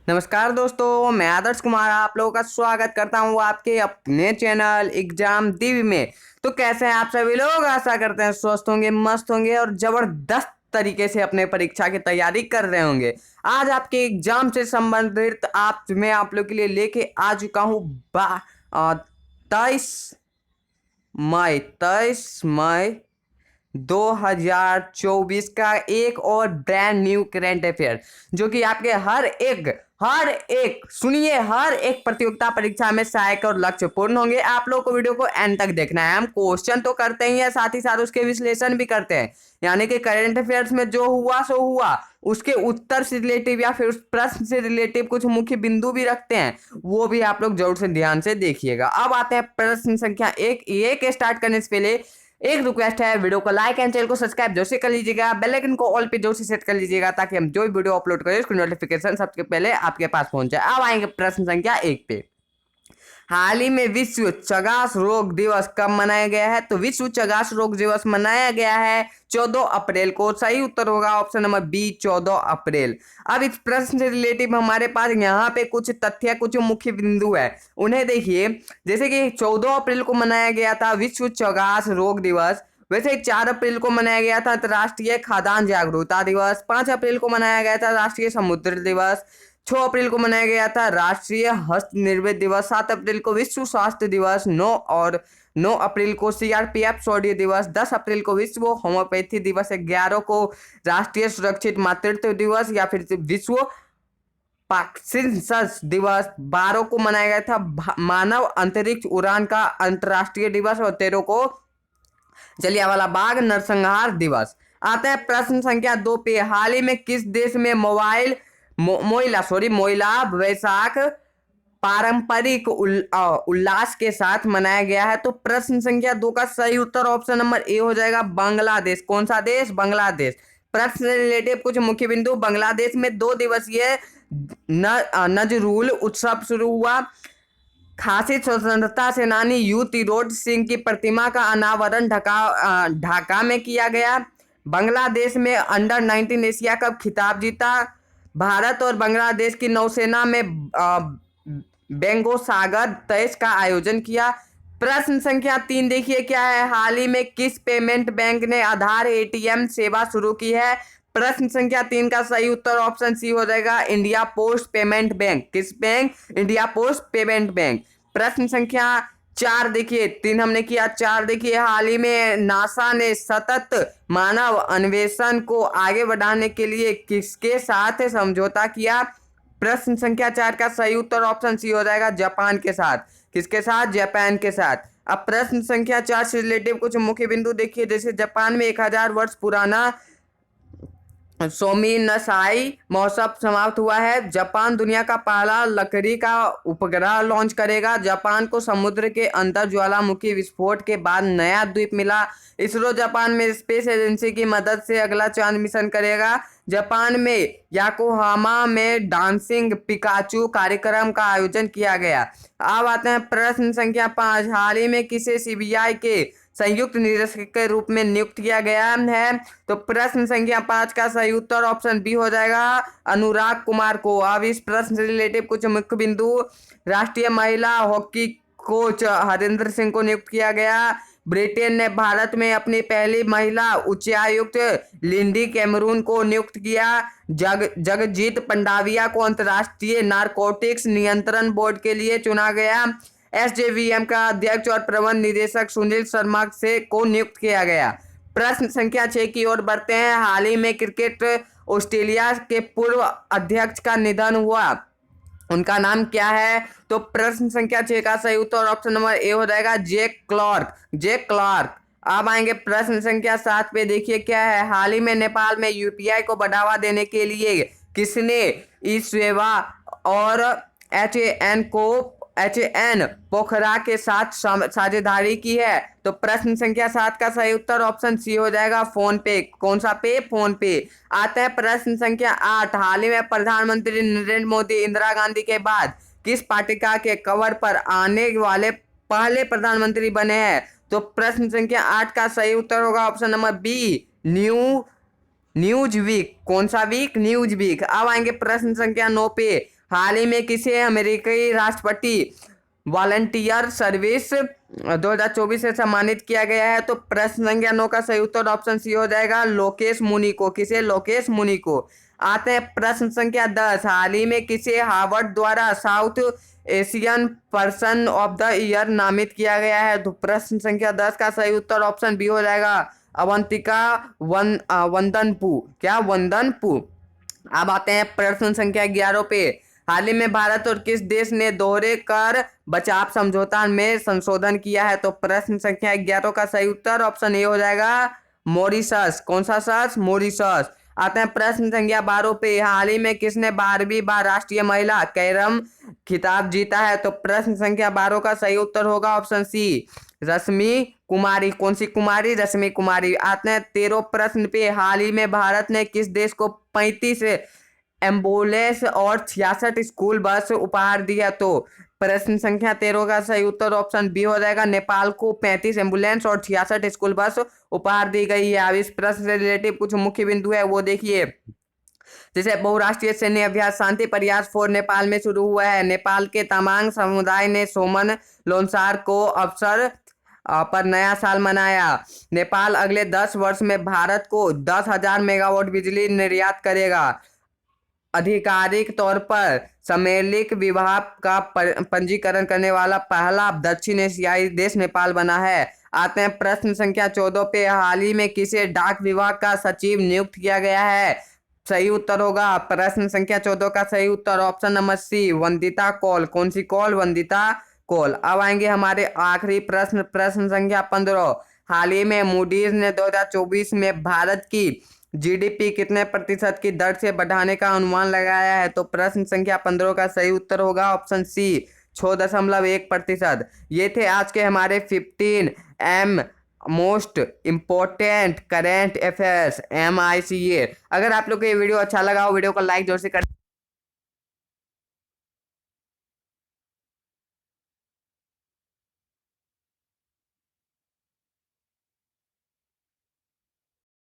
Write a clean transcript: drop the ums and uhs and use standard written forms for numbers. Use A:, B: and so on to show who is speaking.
A: नमस्कार दोस्तों, मैं आदर्श कुमार आप लोगों का स्वागत करता हूं आपके अपने चैनल एग्जाम दिव्य में। तो कैसे हैं आप सभी लोग? आशा करते हैं स्वस्थ होंगे, मस्त होंगे और जबरदस्त तरीके से अपने परीक्षा की तैयारी कर रहे होंगे। आज आपके एग्जाम से संबंधित मैं आप लोग के लिए लेके आ चुका हूँ 23 मई 2024 का एक और ब्रांड न्यू करंट अफेयर, जो कि आपके हर एक प्रतियोगिता परीक्षा में सहायक और लक्ष्यपूर्ण होंगे। आप लोग को वीडियो को एंड तक देखना है। हम क्वेश्चन तो करते ही हैं, साथ ही साथ उसके विश्लेषण भी करते हैं। यानी कि करंट अफेयर्स में जो हुआ सो हुआ, उसके उत्तर से रिलेटिव या फिर उस प्रश्न से रिलेटिव कुछ मुख्य बिंदु भी रखते हैं, वो भी आप लोग जरूर से ध्यान से देखिएगा। अब आते हैं प्रश्न संख्या एक स्टार्ट करने से पहले एक रिक्वेस्ट है, वीडियो को लाइक एंड चैनल को सब्सक्राइब जरूर से कर लीजिएगा। बेल आइकन को ऑल पे जरूर से सेट कर लीजिएगा, ताकि हम जो भी वीडियो अपलोड करें उसकी नोटिफिकेशन सबसे पहले आपके पास पहुंच जाए। अब आएंगे प्रश्न संख्या 1 पे। हाल ही में विश्व चगास रोग दिवस कब मनाया गया है? तो विश्व चगास रोग दिवस मनाया गया है 14 अप्रैल को। सही उत्तर होगा ऑप्शन नंबर बी, 14 अप्रैल। अब इस प्रश्न से रिलेटिव हमारे पास यहाँ पे कुछ तथ्य, कुछ मुख्य बिंदु है, उन्हें देखिए। जैसे कि 14 अप्रैल को मनाया गया था विश्व चगास रोग दिवस। वैसे 4 अप्रैल को मनाया गया था अंतर्राष्ट्रीय खाद्यान्न जागरूकता दिवस। 5 अप्रैल को मनाया गया था राष्ट्रीय समुद्र दिवस। 6 अप्रैल को मनाया गया था राष्ट्रीय हस्त निर्मित दिवस। 7 अप्रैल को विश्व स्वास्थ्य दिवस। 9 अप्रैल को सीआरपीएफ शौर्य दिवस। 10 अप्रैल को विश्व होम्योपैथी दिवस। 11 को राष्ट्रीय सुरक्षित मातृत्व दिवस या फिर विश्व पार्किंसंस दिवस। 12 को मनाया गया था मानव अंतरिक्ष उड़ान का अंतर्राष्ट्रीय दिवस। और 13 को जलियांवाला बाग नरसंहार दिवस। आता है प्रश्न संख्या 2 पे। हाल ही में किस देश में मोइला वैशाख पारंपरिक उल्लास के साथ मनाया गया है? तो प्रश्न संख्या 2 का सही उत्तर ऑप्शन नंबर ए हो जाएगा, बांग्लादेश। कौन सा देश? बांग्लादेश। प्रश्न से रिलेटिव कुछ मुख्य बिंदु। बांग्लादेश में 2 दिवसीय नजरुल उत्सव शुरू हुआ। खासी स्वतंत्रता सेनानी यू तिरोड सिंह की प्रतिमा का अनावरण ढाका में किया गया। बांग्लादेश में अंडर 19 एशिया कप खिताब जीता। भारत और बांग्लादेश की नौसेना में बेंगोसागर तेज का आयोजन किया। प्रश्न संख्या 3 देखिए क्या है। हाल ही में किस पेमेंट बैंक ने आधार एटीएम सेवा शुरू की है? प्रश्न संख्या 3 का सही उत्तर ऑप्शन सी हो जाएगा, इंडिया पोस्ट पेमेंट बैंक। किस bank? India post payment bank. प्रश्न संख्या 4 देखिए, 3 हमने किया, 4 देखिए। हाल ही में नासा ने सतत मानव अन्वेषण को आगे बढ़ाने के लिए किसके साथ समझौता किया? प्रश्न संख्या 4 का सही उत्तर ऑप्शन सी हो जाएगा, जापान के साथ। किसके साथ? जापान के साथ। अब प्रश्न संख्या 4 से रिलेटिव कुछ मुख्य बिंदु देखिए। जैसे जापान में 1000 वर्ष पुराना सोमिनसाई महोत्सव समाप्त हुआ है। जापान दुनिया का पहला लकड़ी का उपग्रह लॉन्च करेगा। जापान को समुद्र के अंदर ज्वालामुखी विस्फोट के बाद नया द्वीप मिला। इसरो जापान में स्पेस एजेंसी की मदद से अगला चांद मिशन करेगा। जापान में याकोहामा में डांसिंग पिकाचू कार्यक्रम का आयोजन किया गया। अब आते हैं प्रश्न संख्या 5। हाल ही में किसे सीबीआई के संयुक्त निदेशक के रूप में नियुक्त किया गया है? तो प्रश्न संख्या 5 का सही उत्तर ऑप्शन बी हो जाएगा, अनुराग कुमार को। अब इस प्रश्न से रिलेटिव कुछ मुख्य बिंदु। राष्ट्रीय महिला हॉकी कोच हरिंदर सिंह को नियुक्त किया गया। ब्रिटेन ने भारत में अपनी पहली महिला उच्चायुक्त लिंडी कैमरून को नियुक्त किया। जगजीत पंडाविया को अंतर्राष्ट्रीय नारकोटिक्स नियंत्रण बोर्ड के लिए चुना गया। एसजेवीएम का अध्यक्ष और प्रबंध निदेशक सुनील शर्मा से को नियुक्त किया गया। प्रश्न संख्या 6 की ओर बढ़ते हैं। हाल ही में क्रिकेट ऑस्ट्रेलिया के पूर्व अध्यक्ष का निधन हुआ, उनका नाम क्या है? तो प्रश्न संख्या 6 का सही उत्तर ऑप्शन नंबर ए हो जाएगा, जैक क्लार्क। Jack Clark. अब आएंगे प्रश्न संख्या 7 पे। देखिए क्या है। हाल ही में नेपाल में यूपीआई को बढ़ावा देने के लिए किसने ई सेवा और एच ए एन पोखरा के साथ साझेदारी की है? तो प्रश्न संख्या 7 का सही उत्तर ऑप्शन सी हो जाएगा, फोन पे। कौन सा पे? फोन पे। आता है प्रश्न संख्या 8। हाल ही में प्रधानमंत्री नरेंद्र मोदी इंदिरा गांधी के बाद किस पत्रिका के कवर पर आने वाले पहले प्रधानमंत्री बने हैं? तो प्रश्न संख्या 8 का सही उत्तर होगा option number B, Newsweek. कौन सा वीक? News week. अब आएंगे प्रश्न संख्या 9 पे। हाल ही में किसे अमेरिकी राष्ट्रपति वॉलंटियर सर्विस 2024 से सम्मानित किया गया है? तो प्रश्न संख्या 9 का सही उत्तर ऑप्शन सी हो जाएगा, लोकेश मुनि को। किसे? लोकेश मुनि को। आते हैं प्रश्न संख्या 10, हाल ही में किसे हार्वर्ड द्वारा south Asian person of the year नामित किया गया है? तो प्रश्न संख्या 10 का सही उत्तर ऑप्शन बी हो जाएगा, अवंतिका वंदनपू। क्या? वंदनपू। अब आते हैं प्रश्न संख्या 11 पे, हाल ही में भारत और किस देश ने दोहरे कर बचाव समझौता में संशोधन किया है? तो प्रश्न संख्या 11 का सही उत्तर ऑप्शन ए हो जाएगा, मॉरिशस। कौन सा सच? मॉरिशस। आते हैं प्रश्न संख्या 12 पे, हाल ही में किसने 12वीं बार राष्ट्रीय महिला कैरम खिताब जीता है? तो प्रश्न संख्या 12 का सही उत्तर होगा ऑप्शन सी, रश्मि कुमारी। कौन सी कुमारी? रश्मि कुमारी। आते हैं 13 प्रश्न पे, हाल ही में भारत ने किस देश को 35 एम्बुलेंस और 66 स्कूल बस उपहार दिया? तो प्रश्न संख्या 13 का सही उत्तर ऑप्शन बी हो जाएगा, नेपाल को 35 एम्बुलेंस और 66 स्कूल बस उपहार दी गई है। अब इस प्रश्न से रिलेटिव कुछ मुख्य बिंदु है वो देखिए। जैसे बहुराष्ट्रीय सैन्य अभ्यास शांति प्रयास 4 नेपाल में शुरू हुआ है। नेपाल के तमांग समुदाय ने सोमन लोनसार को अवसर पर नया साल मनाया। नेपाल अगले 10 वर्ष में भारत को 10,000 मेगावाट बिजली निर्यात करेगा। आधिकारिक तौर पर सम्मेलित विवाह का पंजीकरण करने वाला पहला दक्षिण एशियाई देश नेपाल बना है। आते हैं प्रश्न संख्या 14 पे, हाल ही में किसे डाक विभाग का सचिव नियुक्त किया गया है? सही उत्तर होगा प्रश्न संख्या 14 का सही उत्तर option number C, Vandita Kaul. कौन सी कौल? वंदिता कौल। अब आएंगे हमारे आखिरी प्रश्न, प्रश्न संख्या 15, हाल ही में मूडीज ने 2024 में भारत की जीडीपी कितने प्रतिशत की दर से बढ़ाने का अनुमान लगाया है? तो प्रश्न संख्या 15 का सही उत्तर होगा ऑप्शन सी, 6.1%। ये थे आज के हमारे 15 most important current affairs MICA। अगर आप लोग को ये वीडियो अच्छा लगा हो, वीडियो को लाइक जोर से कर